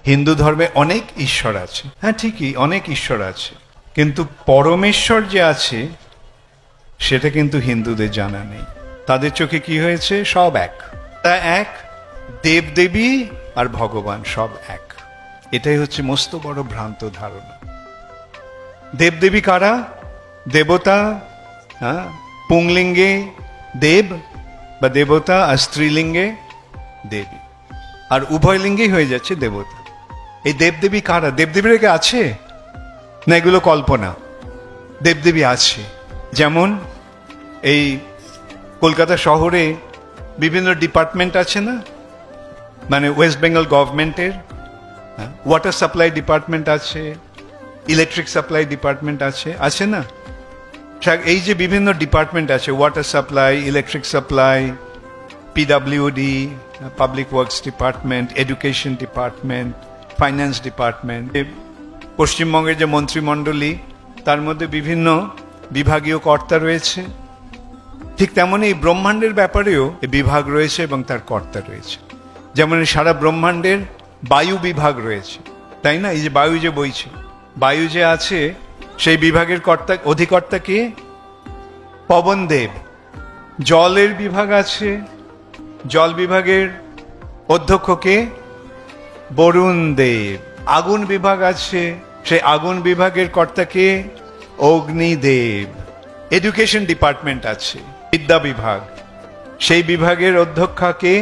হিন্দু ধর্মে অনেক ঈশ্বর আছে, হ্যাঁ ঠিকই অনেক ঈশ্বর আছে, কিন্তু পরমেশ্বর যে আছে সেটা কিন্তু হিন্দুদের জানা নেই। তাদের চোখে কি হয়েছে? সব এক। তা এক, দেবদেবী আর ভগবান সব এক। এটাই হচ্ছে মস্ত বড় ভ্রান্ত ধারণা। দেবদেবী কারা? দেবতা, হ্যাঁ, পুংলিঙ্গে দেব বা দেবতা, আর স্ত্রীলিঙ্গে দেবী, আর উভয় লিঙ্গেই হয়ে যাচ্ছে দেবতা। এই দেবদেবী কারা? দেবদেবীরা কি আছে না এগুলো কল্পনা? দেবদেবী আছে। যেমন এই কলকাতা শহরে বিভিন্ন ডিপার্টমেন্ট আছে না, মানে ওয়েস্ট বেঙ্গল গভর্নমেন্টের ওয়াটার সাপ্লাই ডিপার্টমেন্ট আছে, ইলেকট্রিক সাপ্লাই ডিপার্টমেন্ট আছে, আছে না? এই যে বিভিন্ন ডিপার্টমেন্ট আছে, water supply, electric supply, PWD, public works department, education department, finance department, পশ্চিমবঙ্গের যে মন্ত্রিমণ্ডলী তার মধ্যে বিভিন্ন বিভাগীয় কর্তা রয়েছে। ঠিক তেমনই এই ব্রহ্মাণ্ডের ব্যাপারেও বিভাগ রয়েছে এবং তার কর্তা রয়েছে। যেমন সারা ব্রহ্মাণ্ডের বায়ু বিভাগ রয়েছে, তাই না? এই যে বায়ু যে বইছে, বায়ু যে আছে সেই বিভাগের কর্তা, অধিকর্তা কে? পবনদেব। জলের বিভাগ আছে, জল বিভাগের অধ্যক্ষ কে? বরুণ দেব। আগুন বিভাগ আছে, সেই আগুন বিভাগের কর্তা কে? অগ্নিদেব। এডুকেশন ডিপার্টমেন্ট আছে, বিদ্যা বিভাগ, সেই বিভাগের অধ্যক্ষা কে?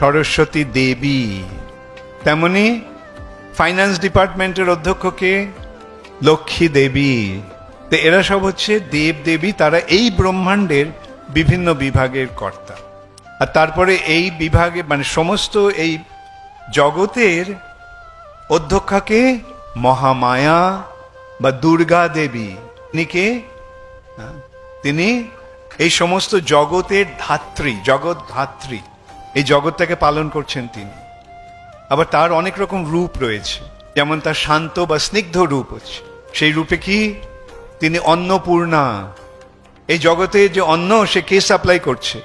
সরস্বতী দেবী। তেমনি ফাইন্যান্স ডিপার্টমেন্টের অধ্যক্ষ কে? লক্ষ্মী দেবী। তো এরা সব হচ্ছে দেব দেবী, তারা এই ব্রহ্মাণ্ডের বিভিন্ন বিভাগের কর্তা। আর তারপরে এই বিভাগে মানে সমস্ত এই জগতের অধ্যক্ষাকে মহামায়া বা দুর্গা দেবী। তিনি কে? তিনি এই সমস্ত জগতের ধাত্রী, জগৎ ধাত্রী, এই জগৎটাকে পালন করছেন তিনি। আবার তার অনেক রকম রূপ রয়েছে, যেমন তার শান্ত বা স্নিগ্ধ রূপ হচ্ছে, সেই রূপে কি? তিনি অন্নপূর্ণা। এই জগতে যে অন্ন সে কে সাপ্লাই করছে?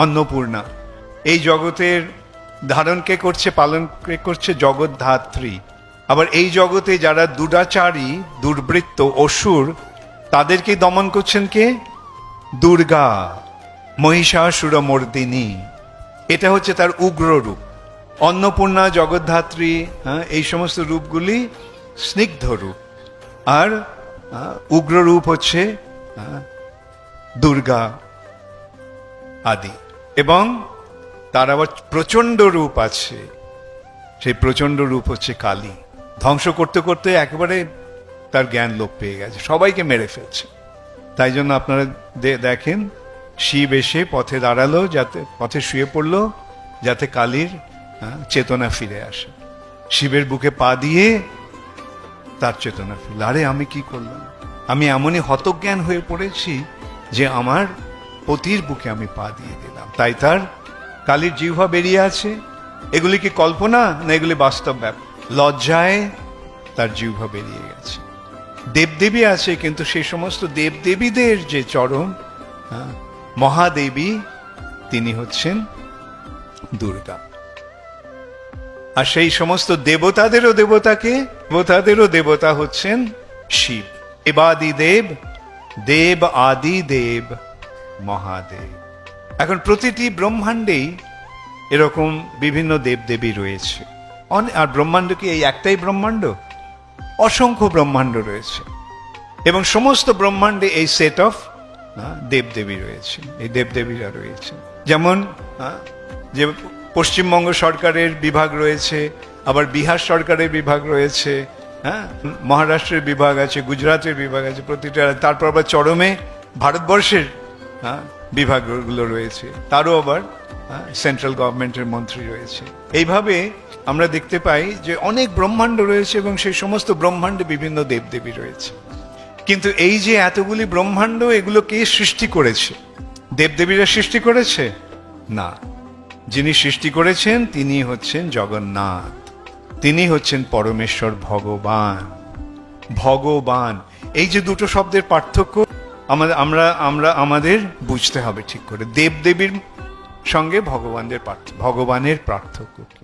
অন্নপূর্ণা। এই জগতের ধারণ কে করছে, পালন কে করছে? জগৎ ধাত্রী। আবার এই জগতে যারা দুরাচারী, দুর্বৃত্ত, অসুর, তাদেরকে দমন করছেন কে? দুর্গা, মহিষাসুরমর্দিনী। এটা হচ্ছে তার উগ্র রূপ। অন্নপূর্ণা, জগদ্ধাত্রী, এই সমস্ত রূপগুলি স্নিগ্ধ রূপ, আর উগ্র রূপ হচ্ছে দুর্গা আদি। এবং তার আবার প্রচণ্ড রূপ আছে, সেই প্রচণ্ড রূপ হচ্ছে কালী। ধ্বংস করতে করতে একেবারে তার জ্ঞান লোপ পেয়ে গেছে, সবাইকে মেরে ফেলছে। তাই জন্য আপনারা দেখেন শিব এসে পথে দাঁড়ালো, যাতে পথে শুয়ে পড়লো, যাতে কালীর চেতনা ফিরে আসে। শিবের বুকে পা দিয়ে তার চেতনা ফিরল। আরে আমি কি করলাম? আমি এমনই হতজ্ঞান হয়ে পড়েছি যে আমার পতির বুকে আমি পা দিয়ে দিলাম। তাই তার কালীর জিহ্বা বেরিয়ে আছে। এগুলি কি কল্পনা না এগুলি বাস্তব ব্যাপার? লজ্জায় তার জিহ্বা বেরিয়ে গেছে। দেবদেবী আছে, কিন্তু সেই সমস্ত দেবদেবীদের যে চরম মহাদেবী, তিনি হচ্ছেন দুর্গা। আর সেই সমস্ত দেবতাদেরও দেবতাকে, দেবতাদেরও দেবতা হচ্ছেন শিব। দেবাদিদেব, দেব আদি দেব মহাদেব। এখন প্রতিটি ব্রহ্মাণ্ডেই এরকম বিভিন্ন দেবদেবী রয়েছে। আর ব্রহ্মাণ্ড কি এই একটাই ব্রহ্মাণ্ড? অসংখ্য ব্রহ্মাণ্ড রয়েছে, এবং সমস্ত ব্রহ্মাণ্ডে এই সেট অফ দেবদেবী রয়েছে, এই দেবদেবীরা রয়েছে। যেমন যে পশ্চিমবঙ্গ সরকারের বিভাগ রয়েছে, আবার বিহার সরকারের বিভাগ রয়েছে, মহারাষ্ট্রের বিভাগ আছে, গুজরাটের বিভাগ আছে, প্রতিটা। তারপর আবার চরমে ভারতবর্ষের বিভাগগুলো রয়েছে, তারও আবার সেন্ট্রাল গভর্নমেন্টের মন্ত্রী রয়েছে। এইভাবে আমরা দেখতে পাই যে অনেক ব্রহ্মাণ্ড রয়েছে, এবং সেই সমস্ত ব্রহ্মাণ্ডে বিভিন্ন দেবদেবী রয়েছে। কিন্তু এই যে এতগুলি ব্রহ্মাণ্ড, এগুলো কে সৃষ্টি করেছে? দেবদেবীরা সৃষ্টি করেছে? না। যিনি সৃষ্টি করেছেন তিনি হচ্ছেন জগন্নাথ, তিনি হচ্ছেন পরমেশ্বর, ভগবান। ভগবান, এই যে দুটো শব্দের পার্থক্য আমাদের বুঝতে হবে ঠিক করে। দেবদেবীর সঙ্গে ভগবানের পার্থক্য কি?